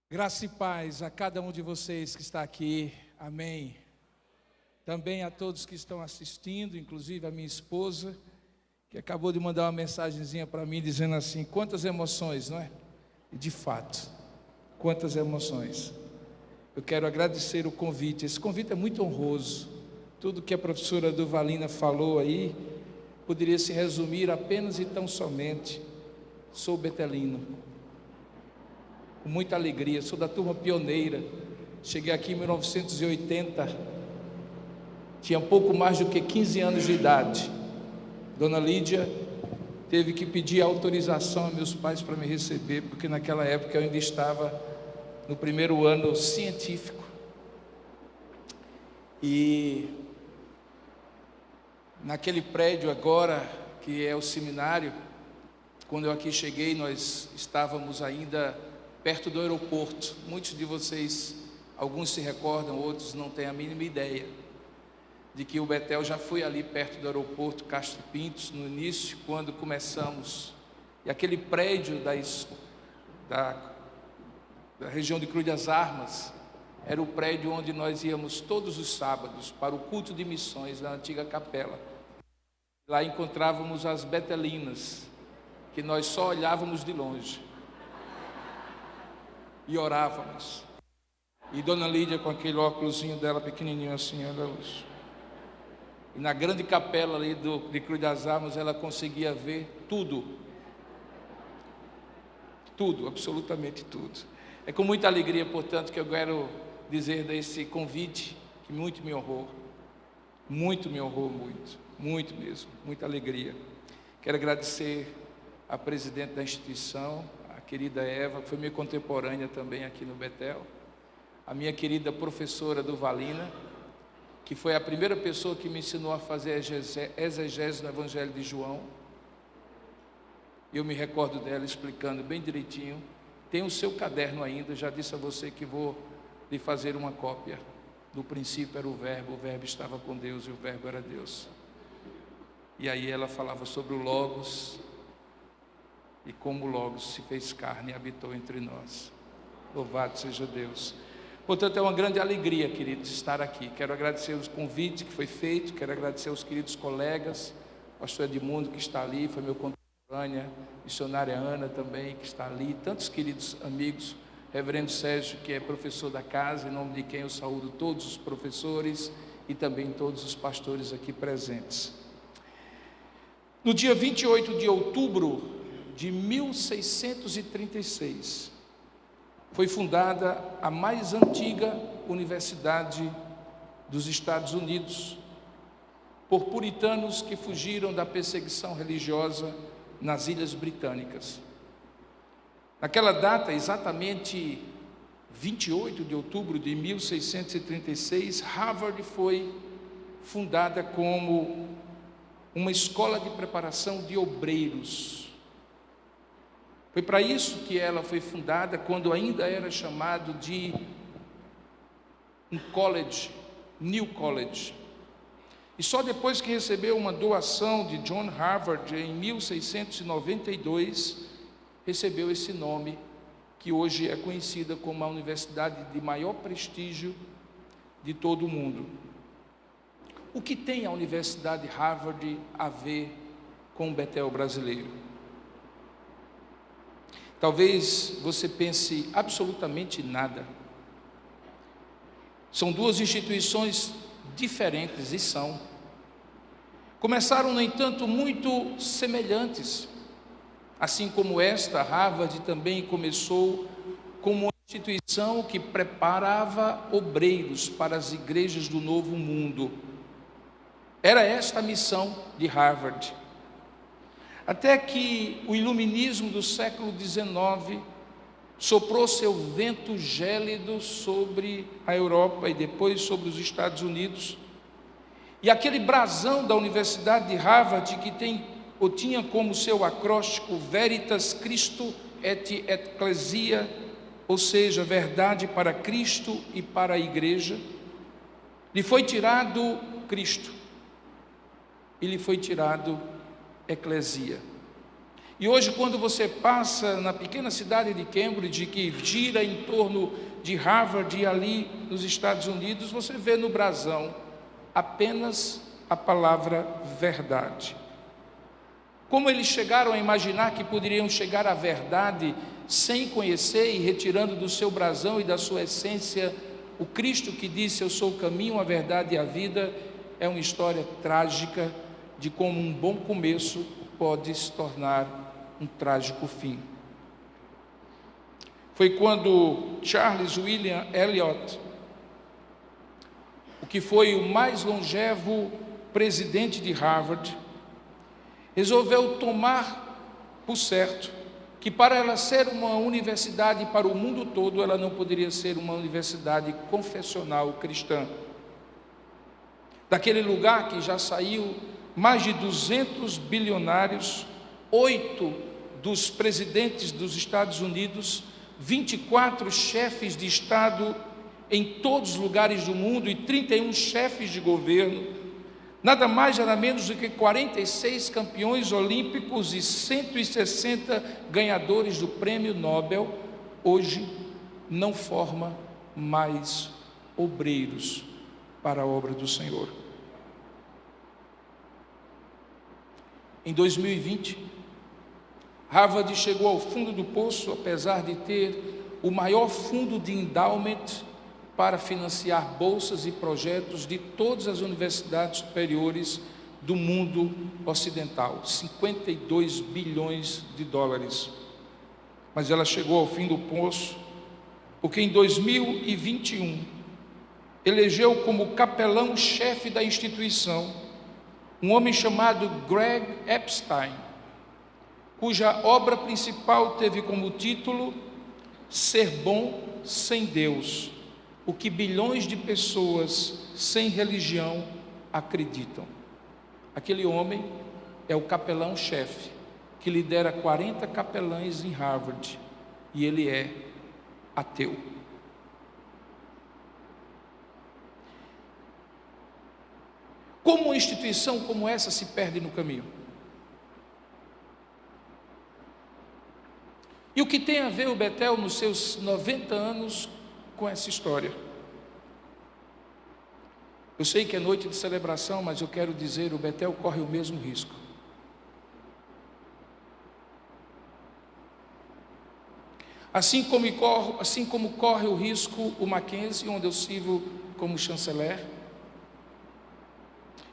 Graça e paz a cada um de vocês que está aqui, amém. Também a todos que estão assistindo, inclusive a minha esposa, que acabou de mandar uma mensagenzinha para mim, dizendo assim, quantas emoções, não é? E de fato, quantas emoções. Eu quero agradecer o convite, esse convite é muito honroso. Tudo que a professora Duvalina falou aí, poderia se resumir apenas e tão somente, sou betelino. Com muita alegria, sou da turma pioneira, cheguei aqui em 1980, tinha pouco mais do que 15 anos de idade. Dona Lídia teve que pedir autorização a meus pais para me receber, porque naquela época eu ainda estava no primeiro ano científico. E naquele prédio agora, que é o seminário, quando eu aqui cheguei, nós estávamos ainda perto do aeroporto. Muitos de vocês, alguns se recordam, outros não têm a mínima ideia de que o Betel já foi ali perto do aeroporto Castro Pintos, no início, quando começamos. E aquele prédio da região de Cruz das Armas era o prédio onde nós íamos todos os sábados para o culto de missões da antiga capela. Lá encontrávamos as betelinas, que nós só olhávamos de longe e orávamos. E Dona Lídia com aquele óculosinho dela pequenininho assim, olha isso. E na grande capela ali de Cruz das Armas ela conseguia ver tudo, absolutamente tudo. É com muita alegria, portanto, que eu quero dizer desse convite que muito me honrou, muito mesmo, muita alegria. Quero agradecer a presidente da instituição, a querida Eva, que foi minha contemporânea também aqui no Betel, a minha querida professora Duvalina, que foi a primeira pessoa que me ensinou a fazer exegese no Evangelho de João. Eu me recordo dela explicando bem direitinho. Tem o seu caderno ainda, já disse a você que vou lhe fazer uma cópia. No princípio era o Verbo estava com Deus e o Verbo era Deus. E aí ela falava sobre o Logos, e como o Logos se fez carne e habitou entre nós. Louvado seja Deus. Portanto, é uma grande alegria, queridos, estar aqui. Quero agradecer o convite que foi feito, quero agradecer aos queridos colegas, pastor Edmundo que está ali, foi meu contemporânea, missionária Ana também que está ali, tantos queridos amigos, reverendo Sérgio que é professor da casa, em nome de quem eu saúdo todos os professores e também todos os pastores aqui presentes. No dia 28 de outubro de 1636, foi fundada a mais antiga universidade dos Estados Unidos, por puritanos que fugiram da perseguição religiosa nas Ilhas Britânicas. Naquela data, exatamente 28 de outubro de 1636, Harvard foi fundada como uma escola de preparação de obreiros. Foi para isso que ela foi fundada, quando ainda era chamado de um college, New College. E só depois que recebeu uma doação de John Harvard em 1692, recebeu esse nome, que hoje é conhecida como a universidade de maior prestígio de todo o mundo. O que tem a Universidade Harvard a ver com o Betel brasileiro? Talvez você pense absolutamente nada. São duas instituições diferentes, e são. Começaram, no entanto, muito semelhantes. Assim como esta, Harvard também começou como uma instituição que preparava obreiros para as igrejas do Novo Mundo. Era esta a missão de Harvard. Até que o iluminismo do século XIX soprou seu vento gélido sobre a Europa e depois sobre os Estados Unidos. E aquele brasão da Universidade de Harvard, que tinha como seu acróstico Veritas Christo et Ecclesia, ou seja, verdade para Cristo e para a igreja, lhe foi tirado Cristo e lhe foi tirado Eclesia. E hoje, quando você passa na pequena cidade de Cambridge, que gira em torno de Harvard e ali nos Estados Unidos, você vê no brasão apenas a palavra verdade. Como eles chegaram a imaginar que poderiam chegar à verdade sem conhecer e retirando do seu brasão e da sua essência o Cristo que disse: eu sou o caminho, a verdade e a vida, é uma história trágica de como um bom começo pode se tornar um trágico fim. Foi quando Charles William Eliot, o que foi o mais longevo presidente de Harvard, resolveu tomar por certo que para ela ser uma universidade para o mundo todo, ela não poderia ser uma universidade confessional cristã. Daquele lugar que já saiu mais de 200 bilionários, 8 dos presidentes dos Estados Unidos, 24 chefes de Estado em todos os lugares do mundo e 31 chefes de governo, nada mais nada menos do que 46 campeões olímpicos e 160 ganhadores do prêmio Nobel, hoje não forma mais obreiros para a obra do Senhor. Em 2020, Harvard chegou ao fundo do poço, apesar de ter o maior fundo de endowment para financiar bolsas e projetos de todas as universidades superiores do mundo ocidental, 52 bilhões de dólares. Mas ela chegou ao fim do poço, porque em 2021, elegeu como capelão-chefe da instituição um homem chamado Greg Epstein, cuja obra principal teve como título Ser Bom Sem Deus, o que bilhões de pessoas sem religião acreditam. Aquele homem é o capelão-chefe, que lidera 40 capelães em Harvard, e ele é ateu. Como uma instituição como essa se perde no caminho? E o que tem a ver o Betel nos seus 90 anos com essa história? Eu sei que é noite de celebração, mas eu quero dizer, o Betel corre o mesmo risco. Assim como corre o risco o Mackenzie, onde eu sirvo como chanceler,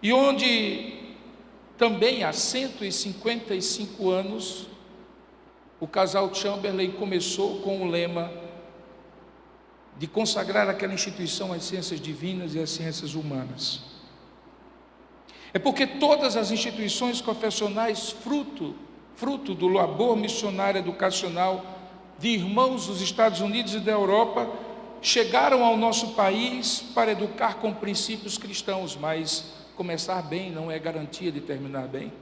e onde também há 155 anos, o casal Chamberlain começou com o lema de consagrar aquela instituição às ciências divinas e às ciências humanas. É porque todas as instituições confessionais, fruto do labor missionário educacional de irmãos dos Estados Unidos e da Europa, chegaram ao nosso país para educar com princípios cristãos, mas começar bem não é garantia de terminar bem.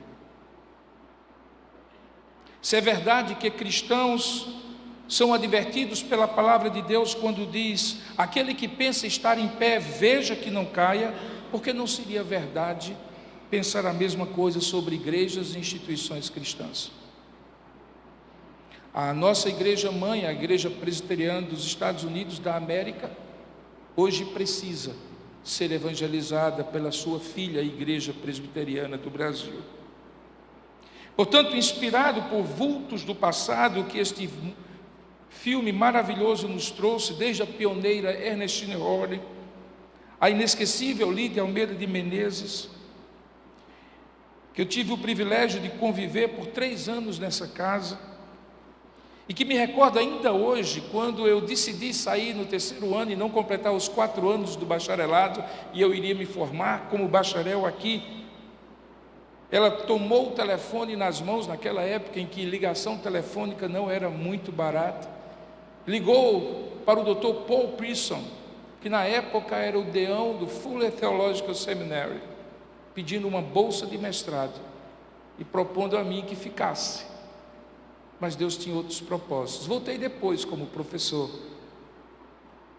Se é verdade que cristãos são advertidos pela palavra de Deus quando diz: aquele que pensa estar em pé, veja que não caia, porque não seria verdade pensar a mesma coisa sobre igrejas e instituições cristãs. A nossa igreja mãe, a Igreja Presbiteriana dos Estados Unidos da América, hoje precisa ser evangelizada pela sua filha, a Igreja Presbiteriana do Brasil. Portanto, inspirado por vultos do passado que este filme maravilhoso nos trouxe, desde a pioneira Ernestine Horne, a inesquecível Lídia Almeida de Menezes, que eu tive o privilégio de conviver por 3 anos nessa casa, e que me recordo ainda hoje, quando eu decidi sair no 3º ano e não completar os 4 anos do bacharelado, e eu iria me formar como bacharel aqui. Ela tomou o telefone nas mãos, naquela época em que ligação telefônica não era muito barata, ligou para o Dr. Paul Pearson, que na época era o deão do Fuller Theological Seminary, pedindo uma bolsa de mestrado e propondo a mim que ficasse. Mas Deus tinha outros propósitos. Voltei depois como professor.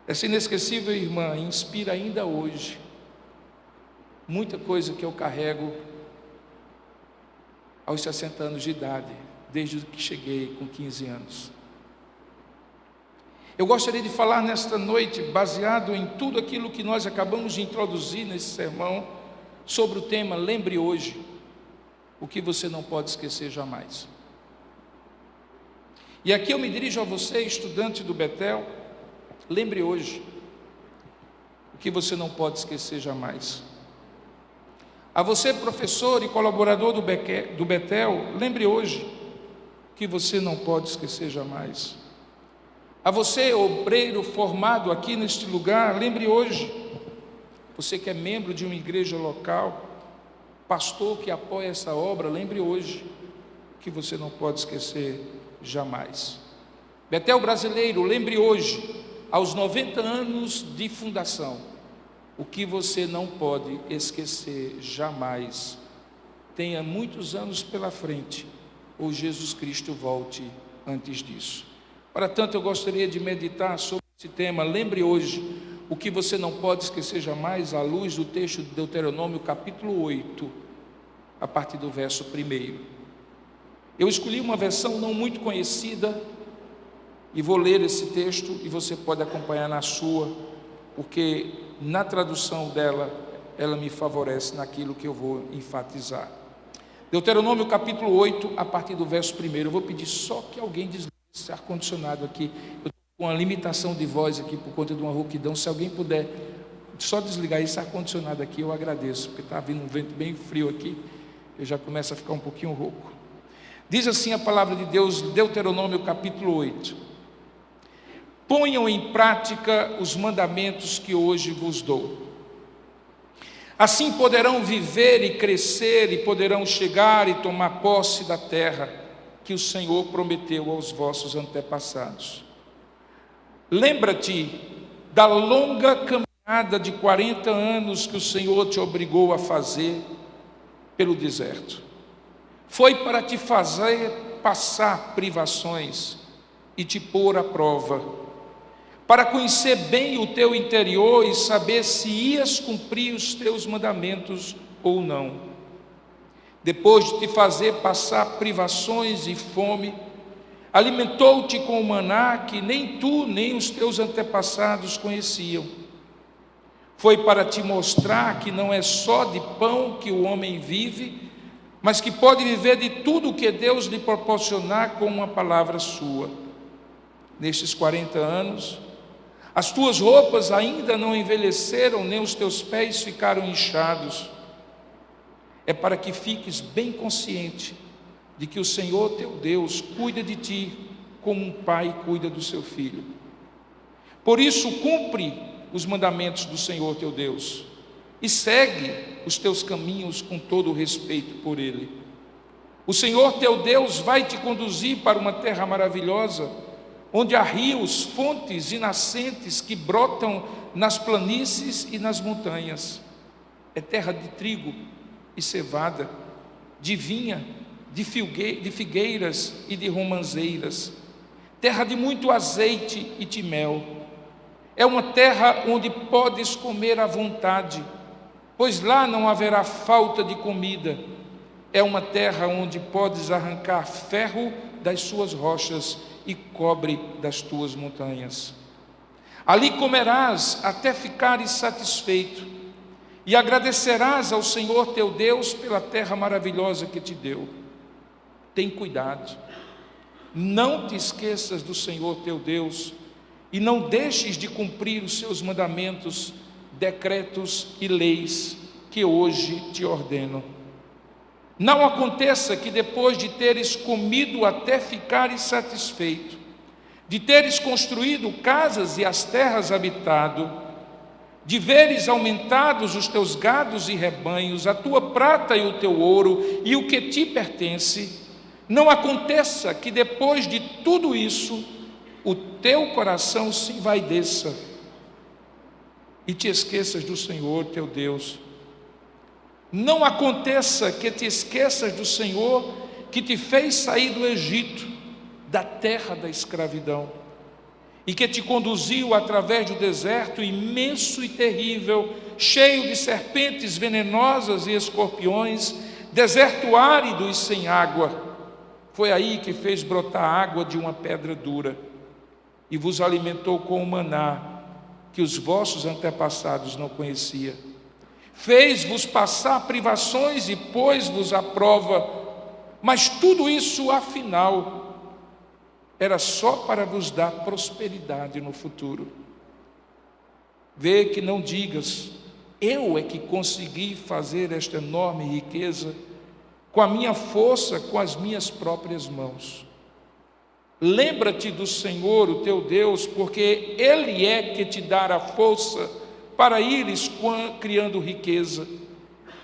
Essa inesquecível irmã inspira ainda hoje muita coisa que eu carrego aos 60 anos de idade, desde que cheguei com 15 anos. Eu gostaria de falar nesta noite, baseado em tudo aquilo que nós acabamos de introduzir nesse sermão, sobre o tema Lembre Hoje, o que você não pode esquecer jamais. E aqui eu me dirijo a você, estudante do Betel, lembre hoje, o que você não pode esquecer jamais. A você, professor e colaborador do Betel, lembre hoje, o que você não pode esquecer jamais. A você, obreiro formado aqui neste lugar, lembre hoje, você que é membro de uma igreja local, pastor que apoia essa obra, lembre hoje, que você não pode esquecer jamais. Betel brasileiro, lembre hoje, aos 90 anos de fundação, o que você não pode esquecer jamais. Tenha muitos anos pela frente, ou Jesus Cristo volte antes disso. Para tanto, eu gostaria de meditar sobre esse tema, lembre hoje, o que você não pode esquecer jamais, à luz do texto de Deuteronômio, capítulo 8, a partir do verso 1. Eu escolhi uma versão não muito conhecida, e vou ler esse texto, e você pode acompanhar na sua, porque na tradução dela, ela me favorece naquilo que eu vou enfatizar. Deuteronômio capítulo 8, a partir do verso 1. Eu vou pedir só que alguém desligue esse ar-condicionado aqui. Eu estou com uma limitação de voz aqui por conta de uma rouquidão. Se alguém puder só desligar esse ar-condicionado aqui, eu agradeço, porque está vindo um vento bem frio aqui, eu já começo a ficar um pouquinho rouco. Diz assim a palavra de Deus, Deuteronômio capítulo 8. Ponham em prática os mandamentos que hoje vos dou. Assim poderão viver e crescer, e poderão chegar e tomar posse da terra que o Senhor prometeu aos vossos antepassados. Lembra-te da longa caminhada de 40 anos que o Senhor te obrigou a fazer pelo deserto. Foi para te fazer passar privações e te pôr à prova, para conhecer bem o teu interior e saber se ias cumprir os teus mandamentos ou não. Depois de te fazer passar privações e fome, alimentou-te com o maná que nem tu nem os teus antepassados conheciam. Foi para te mostrar que não é só de pão que o homem vive, mas que pode viver de tudo o que Deus lhe proporcionar com uma palavra sua. Nestes 40 anos, as tuas roupas ainda não envelheceram, nem os teus pés ficaram inchados. É para que fiques bem consciente de que o Senhor teu Deus cuida de ti como um pai cuida do seu filho. Por isso, cumpre os mandamentos do Senhor teu Deus e segue os teus caminhos com todo o respeito por Ele. O Senhor teu Deus vai te conduzir para uma terra maravilhosa, onde há rios, fontes e nascentes que brotam nas planícies e nas montanhas. É terra de trigo e cevada, de vinha, de figueiras e de romãzeiras, terra de muito azeite e de mel. É uma terra onde podes comer à vontade, pois lá não haverá falta de comida. É uma terra onde podes arrancar ferro das suas rochas e cobre das tuas montanhas. Ali comerás até ficares satisfeito, e agradecerás ao Senhor teu Deus pela terra maravilhosa que te deu. Tem cuidado, não te esqueças do Senhor teu Deus, e não deixes de cumprir os seus mandamentos, decretos e leis que hoje te ordeno. Não aconteça que depois de teres comido até ficares satisfeito, de teres construído casas e as terras habitado, de veres aumentados os teus gados e rebanhos, a tua prata e o teu ouro e o que te pertence, não aconteça que depois de tudo isso, o teu coração se envaideça e te esqueças do Senhor teu Deus. Não aconteça que te esqueças do Senhor que te fez sair do Egito, da terra da escravidão, e que te conduziu através do deserto imenso e terrível, cheio de serpentes venenosas e escorpiões, deserto árido e sem água. Foi aí que fez brotar água de uma pedra dura e vos alimentou com o maná que os vossos antepassados não conheciam. Fez-vos passar privações e pôs-vos à prova, mas tudo isso, afinal, era só para vos dar prosperidade no futuro. Vê que não digas, eu é que consegui fazer esta enorme riqueza com a minha força, com as minhas próprias mãos. Lembra-te do Senhor, o teu Deus, porque Ele é que te dará força para ires criando riqueza.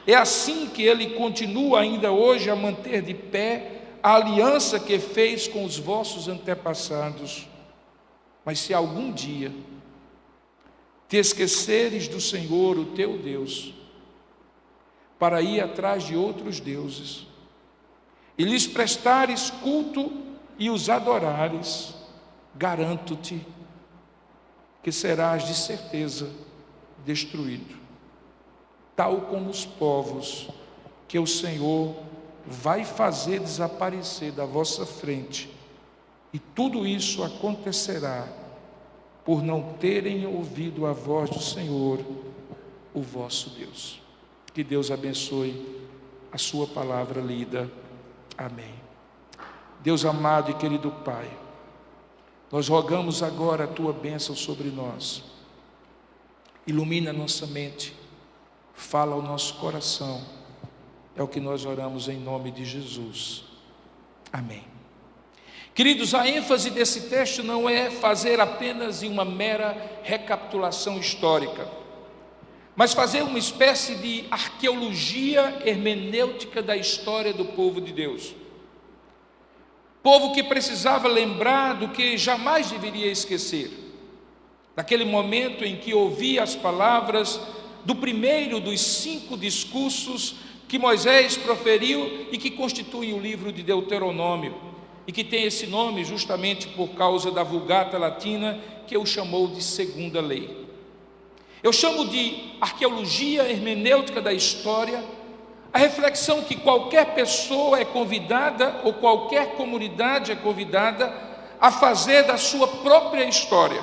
É assim que Ele continua ainda hoje a manter de pé a aliança que fez com os vossos antepassados. Mas se algum dia te esqueceres do Senhor, o teu Deus, para ir atrás de outros deuses, e lhes prestares culto e os adorares, garanto-te que serás de certeza destruído, tal como os povos que o Senhor vai fazer desaparecer da vossa frente. E tudo isso acontecerá por não terem ouvido a voz do Senhor, o vosso Deus. Que Deus abençoe a sua palavra lida. Amém. Deus amado e querido Pai, nós rogamos agora a Tua bênção sobre nós. Ilumina a nossa mente, fala ao nosso coração. É o que nós oramos em nome de Jesus. Amém. Queridos, a ênfase desse texto não é fazer apenas uma mera recapitulação histórica, mas fazer uma espécie de arqueologia hermenêutica da história do povo de Deus. Povo que precisava lembrar do que jamais deveria esquecer, daquele momento em que ouvia as palavras do primeiro dos 5 discursos que Moisés proferiu e que constituem o livro de Deuteronômio, e que tem esse nome justamente por causa da Vulgata Latina, que eu chamou de segunda lei. Eu chamo de arqueologia hermenêutica da história a reflexão que qualquer pessoa é convidada, ou qualquer comunidade é convidada, a fazer da sua própria história.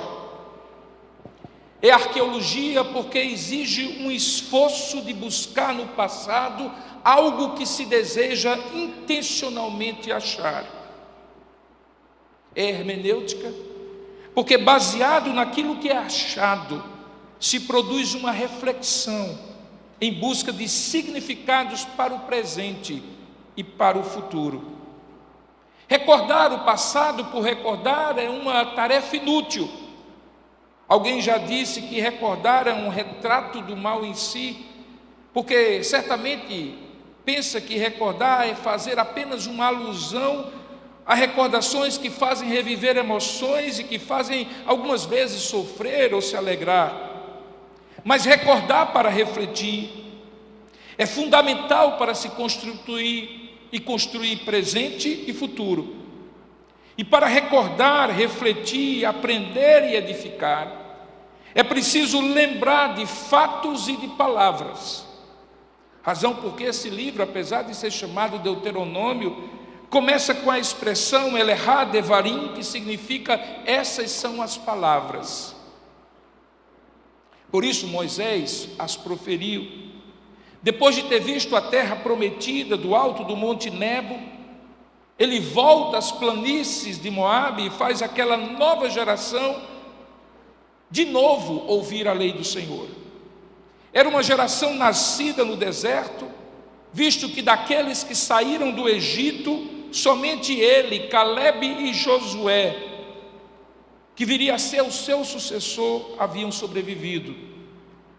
É arqueologia porque exige um esforço de buscar no passado algo que se deseja intencionalmente achar. É hermenêutica porque, baseado naquilo que é achado, se produz uma reflexão em busca de significados para o presente e para o futuro. Recordar o passado por recordar é uma tarefa inútil. Alguém já disse que recordar é um retrato do mal em si, porque certamente pensa que recordar é fazer apenas uma alusão a recordações que fazem reviver emoções e que fazem algumas vezes sofrer ou se alegrar. Mas recordar para refletir é fundamental para se constituir e construir presente e futuro. E para recordar, refletir, aprender e edificar, é preciso lembrar de fatos e de palavras. Razão porque esse livro, apesar de ser chamado Deuteronômio, começa com a expressão Elehá Devarim, que significa essas são as palavras. Por isso Moisés as proferiu. Depois de ter visto a terra prometida do alto do Monte Nebo, ele volta às planícies de Moabe e faz aquela nova geração de novo ouvir a lei do Senhor. Era uma geração nascida no deserto, visto que daqueles que saíram do Egito, somente ele, Caleb e Josué, que viria a ser o seu sucessor, haviam sobrevivido.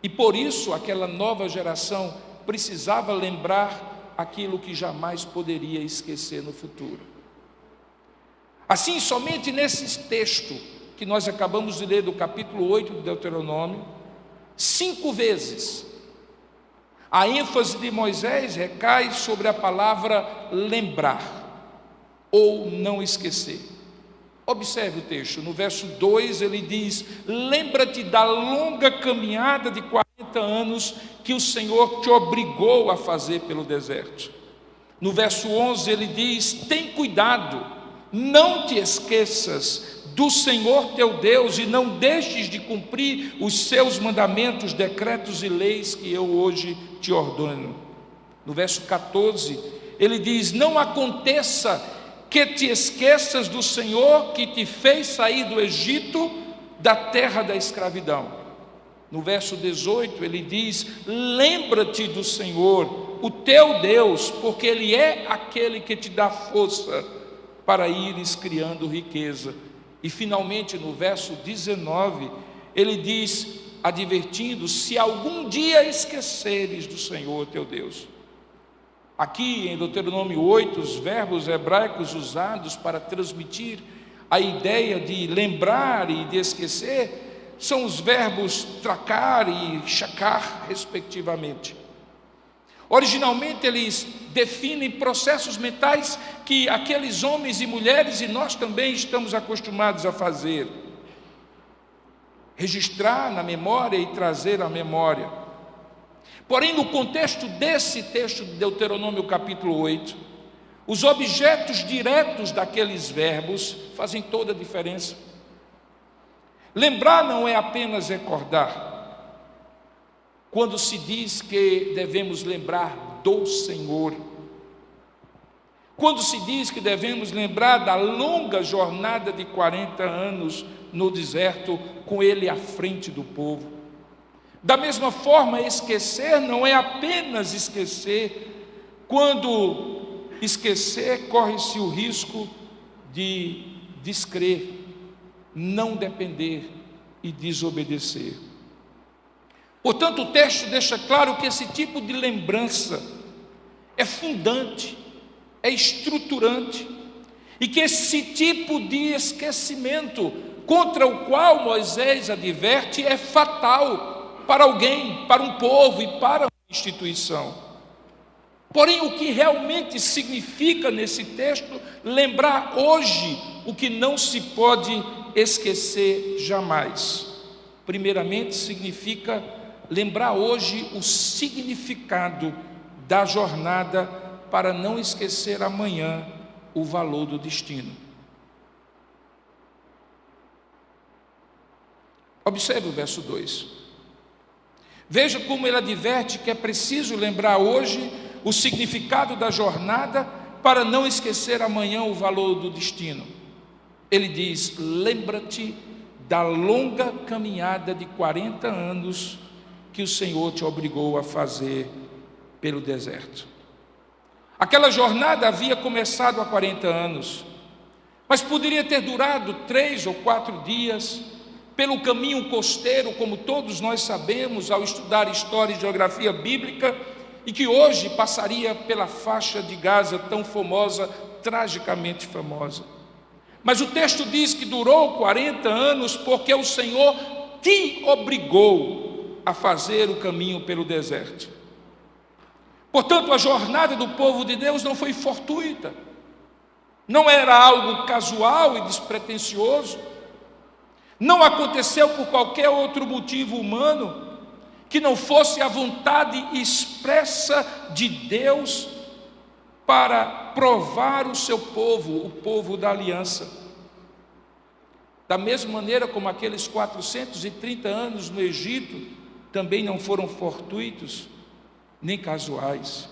E por isso aquela nova geração precisava lembrar aquilo que jamais poderia esquecer no futuro. Assim, somente nesse texto que nós acabamos de ler do capítulo 8 de Deuteronômio, 5 vezes a ênfase de Moisés recai sobre a palavra lembrar ou não esquecer. Observe o texto, no verso 2 ele diz: lembra-te da longa caminhada de 40 anos que o Senhor te obrigou a fazer pelo deserto. No verso 11 ele diz: tem cuidado, não te esqueças do Senhor teu Deus e não deixes de cumprir os seus mandamentos, decretos e leis que eu hoje te ordeno. No verso 14 ele diz: não aconteça que te esqueças do Senhor que te fez sair do Egito, da terra da escravidão. No verso 18 ele diz: lembra-te do Senhor, o teu Deus, porque Ele é aquele que te dá força para ires criando riqueza. E finalmente no verso 19 ele diz, advertindo: se algum dia esqueceres do Senhor teu Deus. Aqui em Deuteronômio 8, os verbos hebraicos usados para transmitir a ideia de lembrar e de esquecer são os verbos tracar e chacar, respectivamente. Originalmente eles definem processos mentais que aqueles homens e mulheres, e nós também estamos acostumados a fazer: registrar na memória e trazer à memória. Porém, no contexto desse texto de Deuteronômio capítulo 8, os objetos diretos daqueles verbos fazem toda a diferença. Lembrar não é apenas recordar. Quando se diz que devemos lembrar do Senhor, quando se diz que devemos lembrar da longa jornada de 40 anos no deserto, com Ele à frente do povo. Da mesma forma, esquecer não é apenas esquecer. Quando esquecer, corre-se o risco de descrer, não depender e desobedecer. Portanto, o texto deixa claro que esse tipo de lembrança é fundante, é estruturante, e que esse tipo de esquecimento contra o qual Moisés adverte é fatal para alguém, para um povo e para uma instituição. Porém, o que realmente significa nesse texto lembrar hoje o que não se pode esquecer jamais? Primeiramente, significa lembrar hoje o significado da jornada para não esquecer amanhã o valor do destino. Observe o verso 2. Veja como ele adverte que é preciso lembrar hoje o significado da jornada para não esquecer amanhã o valor do destino. Ele diz: lembra-te da longa caminhada de 40 anos que o Senhor te obrigou a fazer pelo deserto. Aquela jornada havia começado há 40 anos, mas poderia ter durado 3 ou 4 dias, pelo caminho costeiro, como todos nós sabemos ao estudar história e geografia bíblica, e que hoje passaria pela faixa de Gaza tão famosa, tragicamente famosa. Mas o texto diz que durou 40 anos porque o Senhor te obrigou a fazer o caminho pelo deserto. Portanto, a jornada do povo de Deus não foi fortuita, não era algo casual e despretensioso, não aconteceu por qualquer outro motivo humano que não fosse a vontade expressa de Deus para provar o seu povo, o povo da aliança. Da mesma maneira como aqueles 430 anos no Egito também não foram fortuitos nem casuais.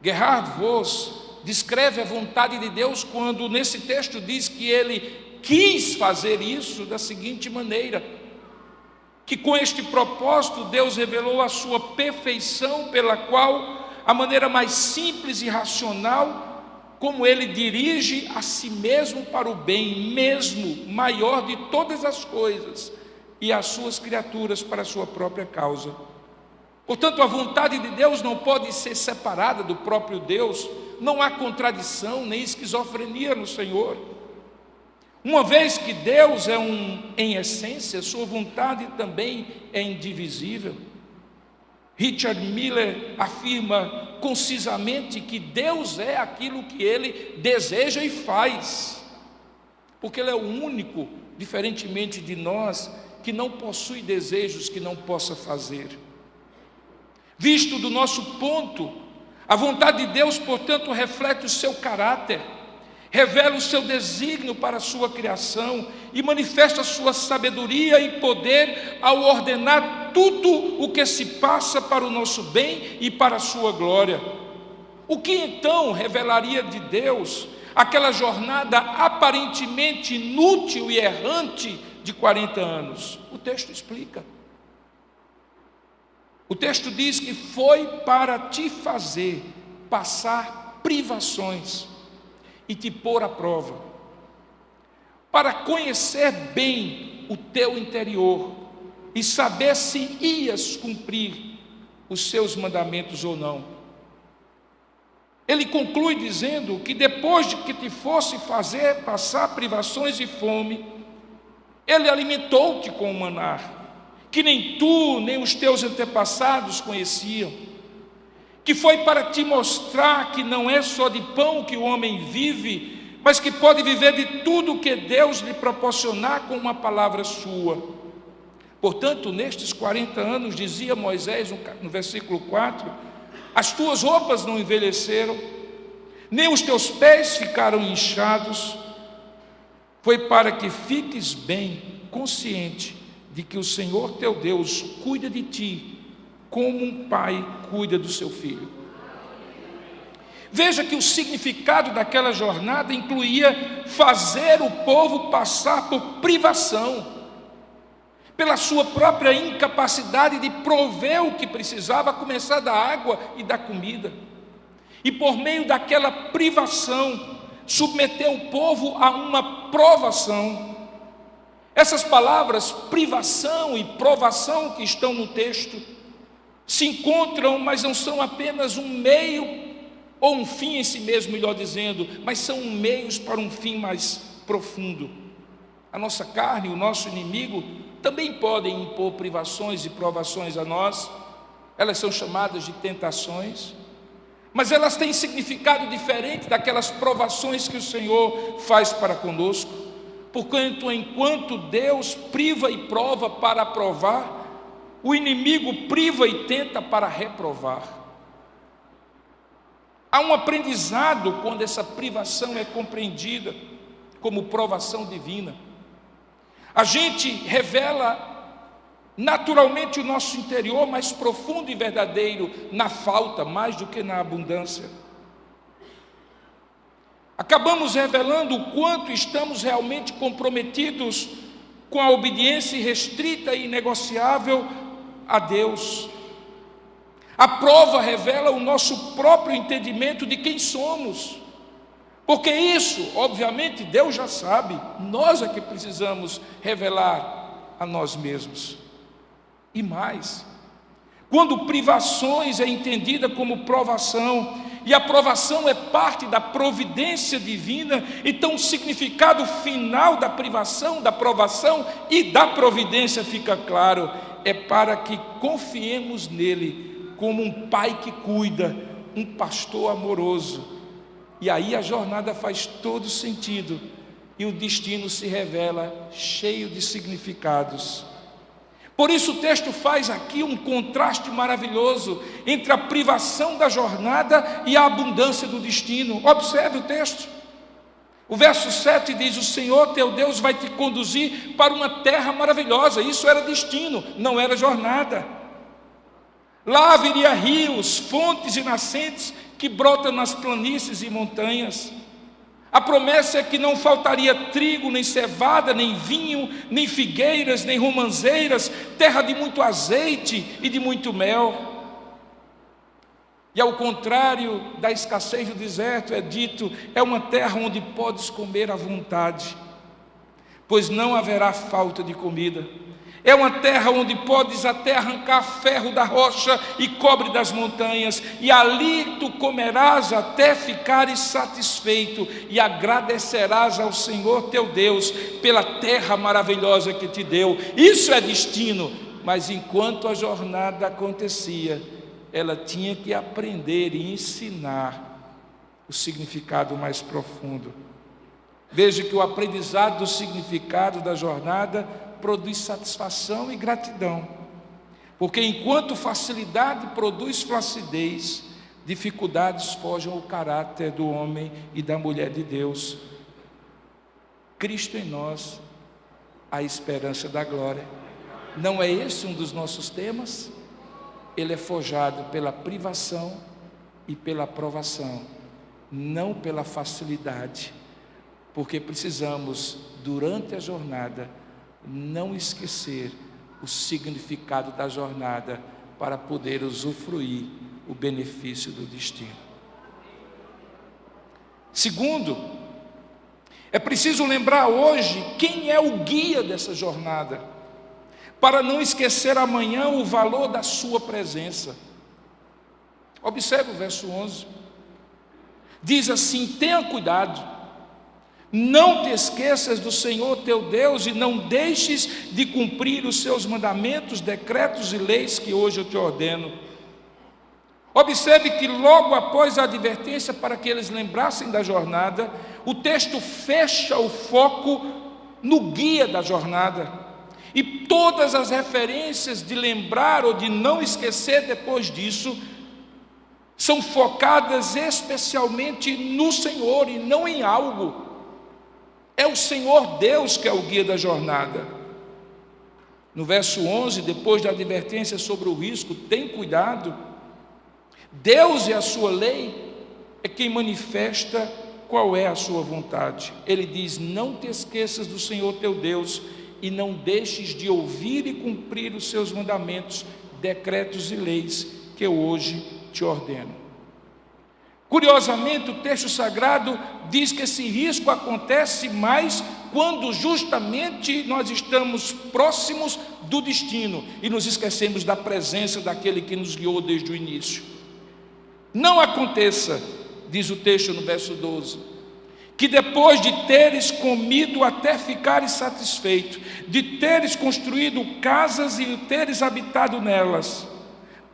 Gerhard Voss descreve a vontade de Deus quando nesse texto diz que ele quis fazer isso da seguinte maneira: que com este propósito Deus revelou a sua perfeição, pela qual a maneira mais simples e racional como ele dirige a si mesmo para o bem mesmo maior de todas as coisas e as suas criaturas para a sua própria causa. Portanto, a vontade de Deus não pode ser separada do próprio Deus, não há contradição nem esquizofrenia no Senhor. Uma vez que Deus é em essência, sua vontade também é indivisível. Richard Miller afirma concisamente que Deus é aquilo que Ele deseja e faz, porque Ele é o único, diferentemente de nós, que não possui desejos que não possa fazer. Visto do nosso ponto, A vontade de Deus, portanto, reflete o seu caráter, revela o seu desígnio para a sua criação e manifesta a sua sabedoria e poder ao ordenar tudo o que se passa para o nosso bem e para a sua glória. O que então revelaria de Deus aquela jornada aparentemente inútil e errante de 40 anos? O texto explica. O texto diz que foi para te fazer passar privações e te pôr à prova, para conhecer bem o teu interior e saber se ias cumprir os seus mandamentos ou não. Ele conclui dizendo que depois de que te fosse fazer passar privações e fome, ele alimentou-te com o maná, que nem tu nem os teus antepassados conheciam, que foi para te mostrar que não é só de pão que o homem vive, mas que pode viver de tudo o que Deus lhe proporcionar com uma palavra sua. Portanto, nestes 40 anos, dizia Moisés no versículo 4, as tuas roupas não envelheceram, nem os teus pés ficaram inchados, foi para que fiques bem consciente de que o Senhor teu Deus cuida de ti, como um pai cuida do seu filho. Veja que o significado daquela jornada incluía fazer o povo passar por privação, pela sua própria incapacidade de prover o que precisava, a começar da água e da comida. E por meio daquela privação, submeter o povo a uma provação. Essas palavras, privação e provação, que estão no texto, se encontram, mas não são apenas um meio, ou um fim em si mesmo, melhor dizendo, mas são meios para um fim mais profundo. A nossa carne, o nosso inimigo, também podem impor privações e provações a nós. Elas são chamadas de tentações, mas elas têm significado diferente daquelas provações que o Senhor faz para conosco. Porquanto, enquanto Deus priva e prova para aprovar, o inimigo priva e tenta para reprovar. Há um aprendizado quando essa privação é compreendida como provação divina. A gente revela naturalmente o nosso interior mais profundo e verdadeiro na falta, mais do que na abundância. Acabamos revelando o quanto estamos realmente comprometidos com a obediência irrestrita e inegociável a Deus. A prova revela o nosso próprio entendimento de quem somos, porque isso, obviamente, Deus já sabe, nós é que precisamos revelar a nós mesmos. E mais, quando privações é entendida como provação, e a provação é parte da providência divina, então o significado final da privação, da provação e da providência fica claro, é para que confiemos nele como um pai que cuida, um pastor amoroso. E aí a jornada faz todo sentido e o destino se revela cheio de significados. Por isso o texto faz aqui um contraste maravilhoso entre a privação da jornada e a abundância do destino. Observe o texto. O verso 7 diz: o Senhor teu Deus vai te conduzir para uma terra maravilhosa. Isso era destino, não era jornada. Lá haveria rios, fontes e nascentes que brotam nas planícies e montanhas. A promessa é que não faltaria trigo, nem cevada, nem vinho, nem figueiras, nem romãzeiras, terra de muito azeite e de muito mel. E ao contrário da escassez do deserto, é dito, é uma terra onde podes comer à vontade, pois não haverá falta de comida. É uma terra onde podes até arrancar ferro da rocha e cobre das montanhas, e ali tu comerás até ficares satisfeito, e agradecerás ao Senhor teu Deus pela terra maravilhosa que te deu. Isso é destino, mas enquanto a jornada acontecia, ela tinha que aprender e ensinar o significado mais profundo. Veja que o aprendizado do significado da jornada produz satisfação e gratidão, porque enquanto facilidade produz flacidez, dificuldades forjam o caráter do homem e da mulher de Deus. Cristo em nós, a esperança da glória. Não é esse um dos nossos temas? Ele é forjado pela privação e pela provação, não pela facilidade, porque precisamos, durante a jornada, não esquecer o significado da jornada para poder usufruir o benefício do destino. Segundo, é preciso lembrar hoje quem é o guia dessa jornada, para não esquecer amanhã o valor da sua presença. Observe o verso 11, diz assim: tenha cuidado, não te esqueças do Senhor teu Deus e não deixes de cumprir os seus mandamentos, decretos e leis que hoje eu te ordeno. Observe que logo após a advertência para que eles lembrassem da jornada, o texto fecha o foco no guia da jornada. E todas as referências de lembrar ou de não esquecer depois disso são focadas especialmente no Senhor e não em algo. É o Senhor Deus que é o guia da jornada. No verso 11, depois da advertência sobre o risco, tem cuidado. Deus e a sua lei é quem manifesta qual é a sua vontade. Ele diz: não te esqueças do Senhor teu Deus e não deixes de ouvir e cumprir os seus mandamentos, decretos e leis que eu hoje te ordeno. Curiosamente, o texto sagrado diz que esse risco acontece mais quando justamente nós estamos próximos do destino e nos esquecemos da presença daquele que nos guiou desde o início. Não aconteça, diz o texto no verso 12, que depois de teres comido até ficares satisfeito, de teres construído casas e teres habitado nelas,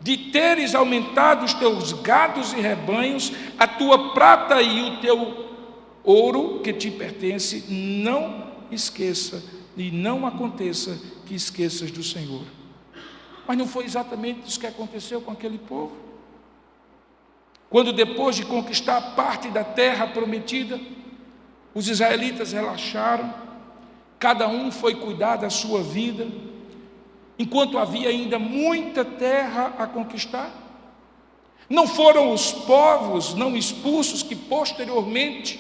de teres aumentado os teus gados e rebanhos, a tua prata e o teu ouro que te pertence, não esqueça e não aconteça que esqueças do Senhor. Mas não foi exatamente isso que aconteceu com aquele povo? Quando depois de conquistar parte da terra prometida, os israelitas relaxaram, cada um foi cuidar da sua vida, enquanto havia ainda muita terra a conquistar. Não foram os povos não expulsos que posteriormente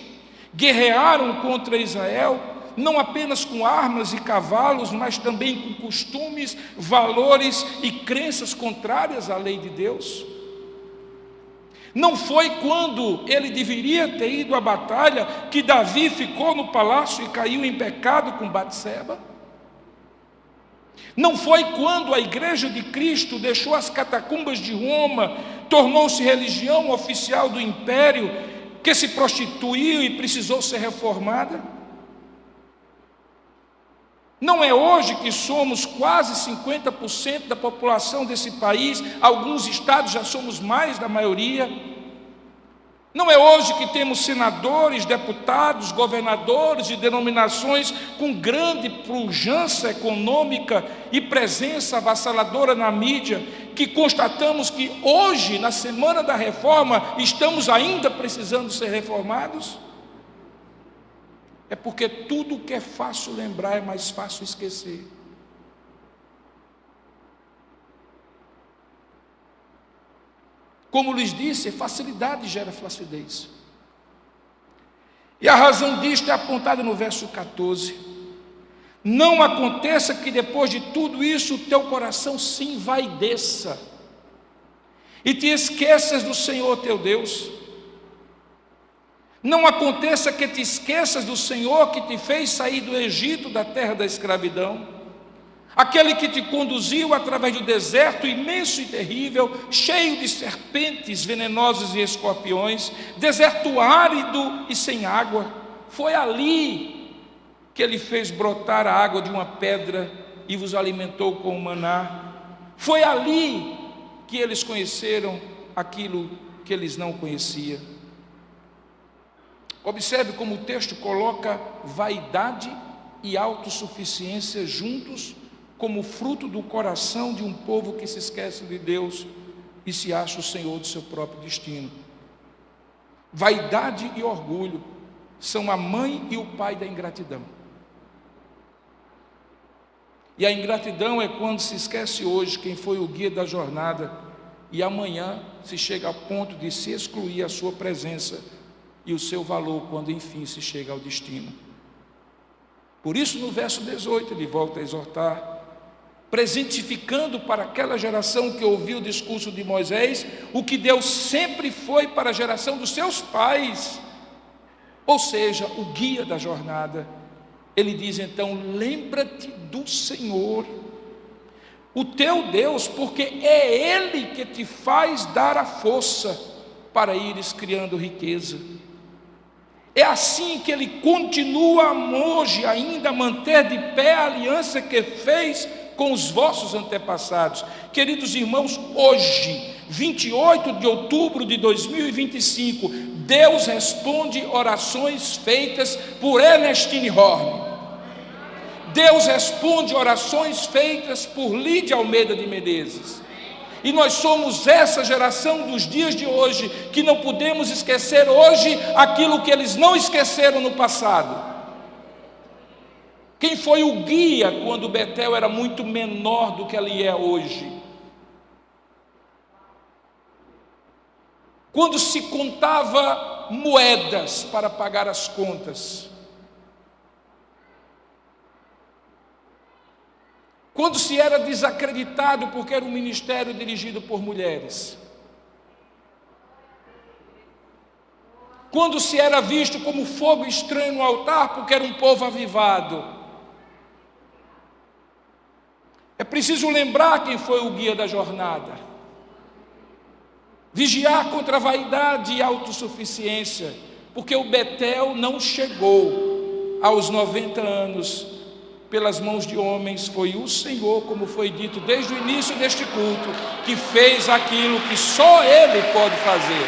guerrearam contra Israel, não apenas com armas e cavalos, mas também com costumes, valores e crenças contrárias à lei de Deus? Não foi quando ele deveria ter ido à batalha que Davi ficou no palácio e caiu em pecado com Batseba? Não foi quando a igreja de Cristo deixou as catacumbas de Roma, tornou-se religião oficial do império, que se prostituiu e precisou ser reformada? Não é hoje que somos quase 50% da população desse país, alguns estados já somos mais da maioria. Não é hoje que temos senadores, deputados, governadores e denominações com grande pujança econômica e presença avassaladora na mídia, que constatamos que hoje, na semana da reforma, estamos ainda precisando ser reformados? É porque tudo que é fácil lembrar é mais fácil esquecer. Como lhes disse, facilidade gera flacidez. E a razão disto é apontada no verso 14. Não aconteça que depois de tudo isso o teu coração se envaideça e te esqueças do Senhor teu Deus. Não aconteça que te esqueças do Senhor que te fez sair do Egito, da terra da escravidão, aquele que te conduziu através do deserto imenso e terrível, cheio de serpentes venenosas e escorpiões, deserto árido e sem água. Foi ali que ele fez brotar a água de uma pedra e vos alimentou com o maná. Foi ali que eles conheceram aquilo que eles não conheciam. Observe como o texto coloca vaidade e autossuficiência juntos como fruto do coração de um povo que se esquece de Deus e se acha o senhor do seu próprio destino. Vaidade e orgulho são a mãe e o pai da ingratidão. E a ingratidão é quando se esquece hoje quem foi o guia da jornada e amanhã se chega ao ponto de se excluir a sua presença e o seu valor quando enfim se chega ao destino. Por isso, no verso 18, ele volta a exortar, presentificando para aquela geração que ouviu o discurso de Moisés o que Deus sempre foi para a geração dos seus pais, ou seja, o guia da jornada. Ele diz então: lembra-te do Senhor, o teu Deus, porque é Ele que te faz dar a força para ires criando riqueza. É assim que Ele continua hoje ainda a manter de pé a aliança que fez com os vossos antepassados. Queridos irmãos, hoje, 28 de outubro de 2025, Deus responde orações feitas por Ernestine Horne. Deus responde orações feitas por Lídia Almeida de Menezes. E nós somos essa geração dos dias de hoje, que não podemos esquecer hoje aquilo que eles não esqueceram no passado. Quem foi o guia quando Betel era muito menor do que ela é hoje? Quando se contava moedas para pagar as contas, quando se era desacreditado porque era um ministério dirigido por mulheres, quando se era visto como fogo estranho no altar porque era um povo avivado. É preciso lembrar quem foi o guia da jornada, vigiar contra a vaidade e autossuficiência, porque o Betel não chegou aos 90 anos pelas mãos de homens, foi o Senhor, como foi dito desde o início deste culto, que fez aquilo que só Ele pode fazer.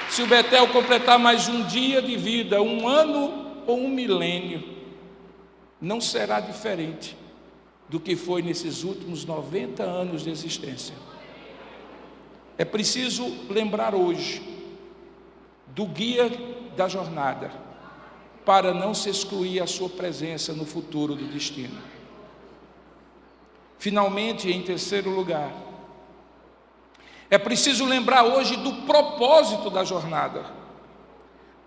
Se o Betel completar mais um dia de vida, um ano ou um milênio, não será diferente do que foi nesses últimos 90 anos de existência. É preciso lembrar hoje do guia da jornada, para não se excluir a sua presença no futuro do destino. Finalmente, em terceiro lugar, é preciso lembrar hoje do propósito da jornada,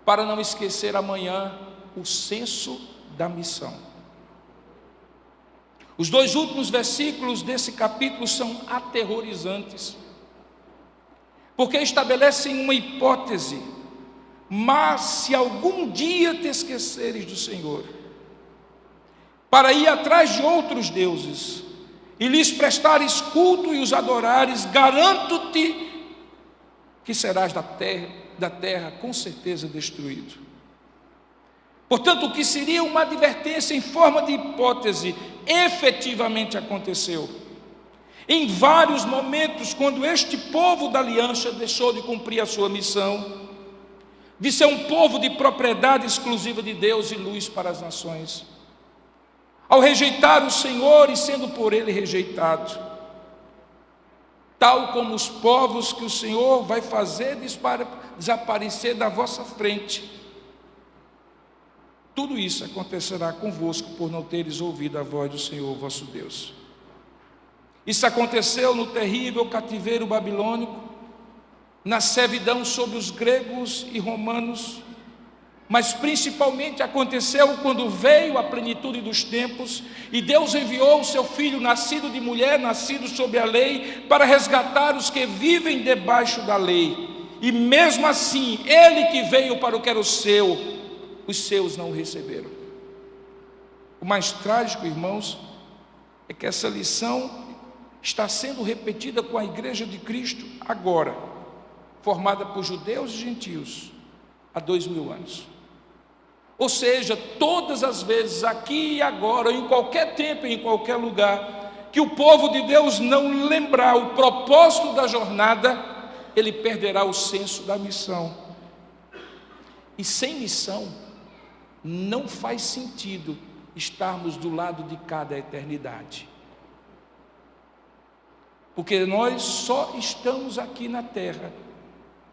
para não esquecer amanhã o senso da missão. Os dois últimos versículos desse capítulo são aterrorizantes, porque estabelecem uma hipótese: mas se algum dia te esqueceres do Senhor, para ir atrás de outros deuses, e lhes prestares culto e os adorares, garanto-te que serás da terra com certeza destruído. Portanto, o que seria uma advertência em forma de hipótese, efetivamente aconteceu. Em vários momentos, quando este povo da aliança deixou de cumprir a sua missão, de ser um povo de propriedade exclusiva de Deus e luz para as nações, ao rejeitar o Senhor e sendo por Ele rejeitado, tal como os povos que o Senhor vai fazer desaparecer da vossa frente, tudo isso acontecerá convosco por não teres ouvido a voz do Senhor vosso Deus. Isso aconteceu no terrível cativeiro babilônico, na servidão sobre os gregos e romanos, mas principalmente aconteceu quando veio a plenitude dos tempos e Deus enviou o seu Filho, nascido de mulher, nascido sob a lei, para resgatar os que vivem debaixo da lei. E mesmo assim, Ele que veio para o que era o seu, os seus não o receberam. O mais trágico, irmãos, é que essa lição está sendo repetida com a igreja de Cristo agora, formada por judeus e gentios, há 2000 anos. Ou seja, todas as vezes, aqui e agora, em qualquer tempo, em qualquer lugar, que o povo de Deus não lembrar o propósito da jornada, ele perderá o senso da missão. E sem missão, não faz sentido estarmos do lado de cada eternidade. porque nós só estamos aqui na terra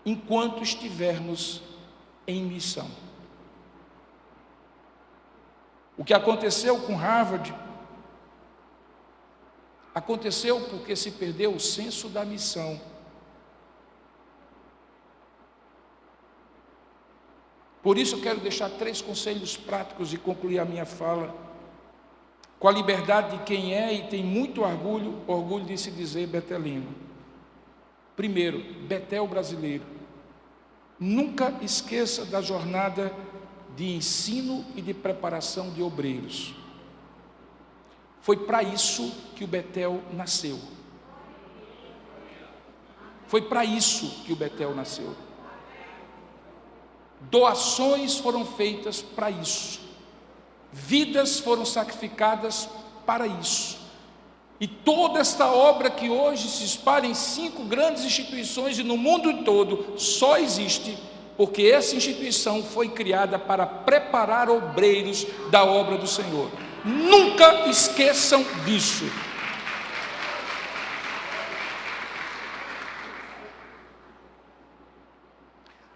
enquanto estivermos em missão. O que aconteceu com Harvard aconteceu porque se perdeu o senso da missão. Por isso eu quero deixar 3 conselhos práticos e concluir a minha fala com a liberdade de quem é e tem muito orgulho de se dizer betelino. Primeiro, Betel brasileiro. Nunca esqueça da jornada de ensino e de preparação de obreiros. Foi para isso que o Betel nasceu. Foi para isso que o Betel nasceu. Doações foram feitas para isso. Vidas foram sacrificadas para isso. E toda esta obra que hoje se espalha em 5 grandes instituições e no mundo todo, só existe porque essa instituição foi criada para preparar obreiros da obra do Senhor. Nunca esqueçam disso.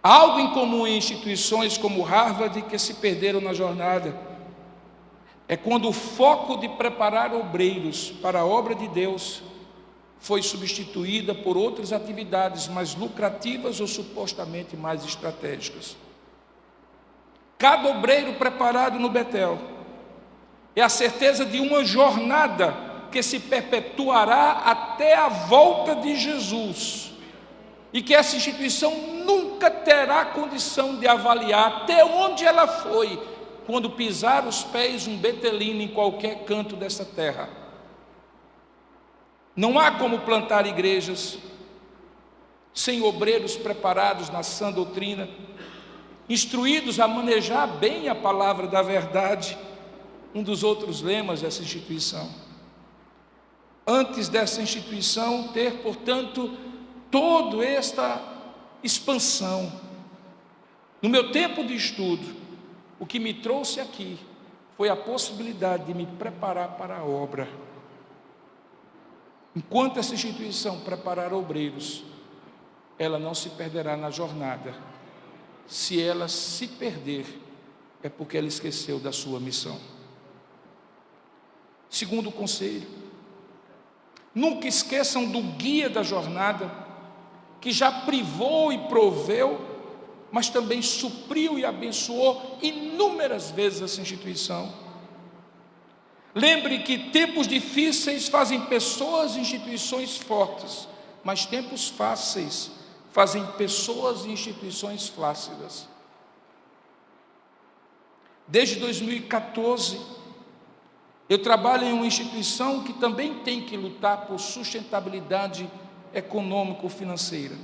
Algo em comum em instituições como Harvard que se perderam na jornada é quando o foco de preparar obreiros para a obra de Deus foi substituída por outras atividades mais lucrativas ou supostamente mais estratégicas. Cada obreiro preparado no Betel é a certeza de uma jornada que se perpetuará até a volta de Jesus, e que essa instituição nunca terá condição de avaliar até onde ela foi quando pisar os pés um betelino em qualquer canto dessa terra. Não há como plantar igrejas sem obreiros preparados na sã doutrina, instruídos a manejar bem a palavra da verdade, um dos outros lemas dessa instituição. Antes dessa instituição ter, portanto, toda esta expansão, no meu tempo de estudo, o que me trouxe aqui foi a possibilidade de me preparar para a obra. Enquanto essa instituição preparar obreiros, ela não se perderá na jornada. Se ela se perder, é porque ela esqueceu da sua missão. Segundo conselho, nunca esqueçam do guia da jornada, que já privou e proveu, mas também supriu e abençoou inúmeras vezes essa instituição. Lembre que tempos difíceis fazem pessoas e instituições fortes, mas tempos fáceis fazem pessoas e instituições flácidas. Desde 2014, eu trabalho em uma instituição que também tem que lutar por sustentabilidade econômico-financeira.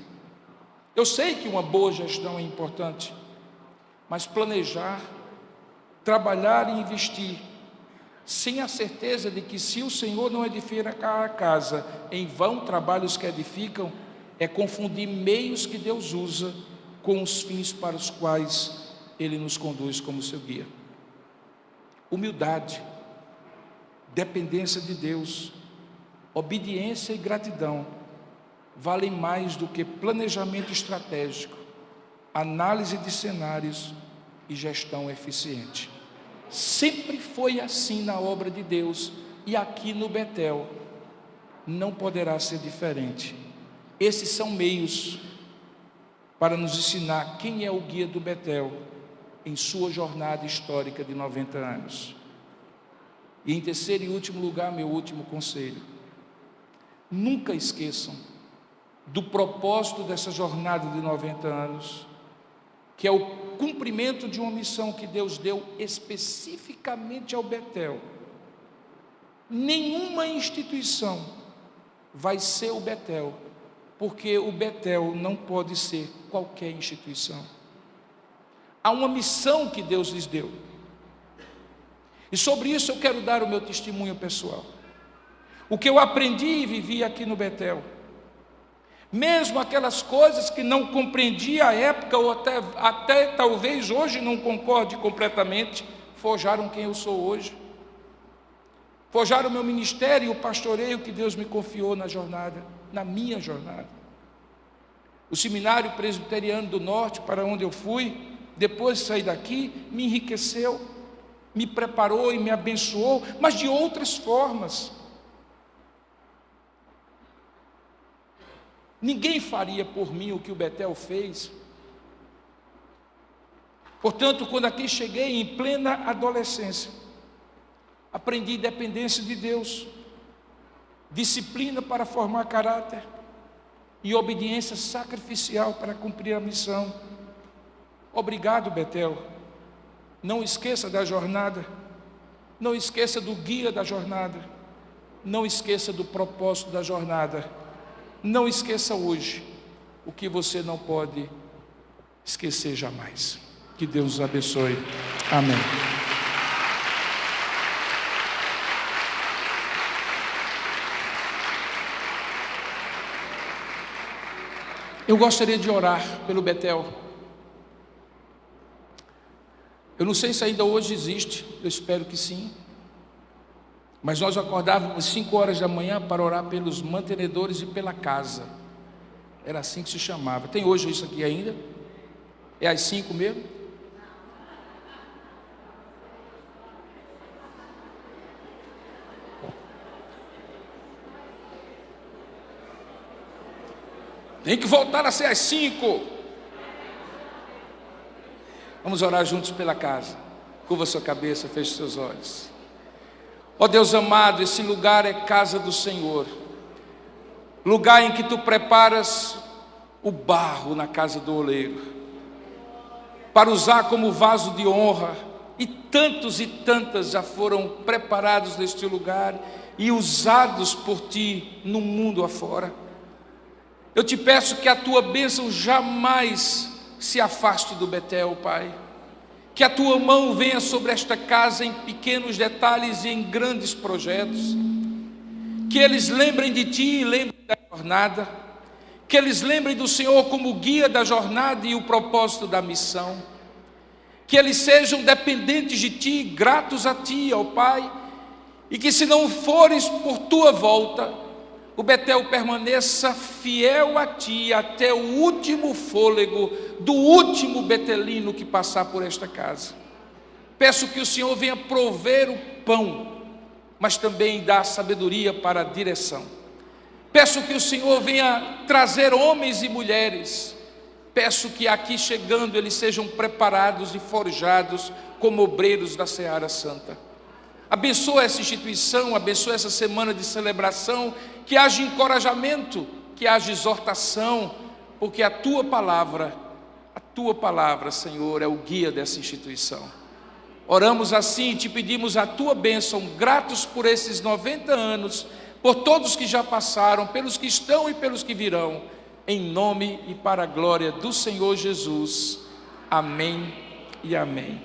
Eu sei que uma boa gestão é importante, mas planejar, trabalhar e investir, sem a certeza de que se o Senhor não edificar a casa, em vão trabalhos que edificam, é confundir meios que Deus usa com os fins para os quais Ele nos conduz como seu guia. Humildade, dependência de Deus, obediência e gratidão valem mais do que planejamento estratégico, análise de cenários e gestão eficiente. Sempre foi assim na obra de Deus, e aqui no Betel não poderá ser diferente. Esses são meios para nos ensinar quem é o guia do Betel em sua jornada histórica de 90 anos. E em terceiro e último lugar, meu último conselho: nunca esqueçam do propósito dessa jornada de 90 anos, que é o cumprimento de uma missão que Deus deu especificamente ao Betel. Nenhuma instituição vai ser o Betel, porque o Betel não pode ser qualquer instituição. Há uma missão que Deus lhes deu, e sobre isso eu quero dar o meu testemunho pessoal. O que eu aprendi e vivi aqui no Betel, mesmo aquelas coisas que não compreendi à época, ou até talvez hoje não concorde completamente, forjaram quem eu sou hoje. forjar o meu ministério e o pastoreio que Deus me confiou na jornada, na minha jornada. O Seminário Presbiteriano do Norte, para onde eu fui, depois de sair daqui, me enriqueceu, me preparou e me abençoou, mas de outras formas. Ninguém faria por mim o que o Betel fez. Portanto, quando aqui cheguei em plena adolescência, aprendi dependência de Deus, disciplina para formar caráter e obediência sacrificial para cumprir a missão. Obrigado, Betel. Não esqueça da jornada, não esqueça do guia da jornada, não esqueça do propósito da jornada, não esqueça hoje o que você não pode esquecer jamais. Que Deus os abençoe. Amém. Eu gostaria de orar pelo Betel. Eu não sei se ainda hoje existe, eu espero que sim. Mas nós acordávamos às 5 horas da manhã para orar pelos mantenedores e pela casa. Era assim que se chamava. Tem hoje isso aqui ainda? É às 5 mesmo? Tem que voltar a ser às 5. Vamos orar juntos pela casa. Curva sua cabeça, feche seus olhos. Ó Deus amado, esse lugar é casa do Senhor, lugar em que Tu preparas o barro na casa do oleiro, para usar como vaso de honra, e tantos e tantas já foram preparados neste lugar e usados por Ti no mundo afora. Eu Te peço que a Tua bênção jamais se afaste do Betel, Pai. Que a Tua mão venha sobre esta casa em pequenos detalhes e em grandes projetos. Que eles lembrem de Ti e lembrem da jornada. Que eles lembrem do Senhor como guia da jornada e o propósito da missão. Que eles sejam dependentes de Ti, gratos a Ti, ó Pai. E que se não fores por Tua volta, o Betel permaneça fiel a Ti até o último fôlego do último betelino que passar por esta casa. Peço que o Senhor venha prover o pão, mas também dar sabedoria para a direção. Peço que o Senhor venha trazer homens e mulheres. Peço que aqui chegando eles sejam preparados e forjados como obreiros da Seara Santa. Abençoa essa instituição, abençoa essa semana de celebração, que haja encorajamento, que haja exortação, porque a Tua palavra, Senhor, é o guia dessa instituição. Oramos assim e Te pedimos a Tua bênção, gratos por esses 90 anos, por todos que já passaram, pelos que estão e pelos que virão, em nome e para a glória do Senhor Jesus. Amém e amém.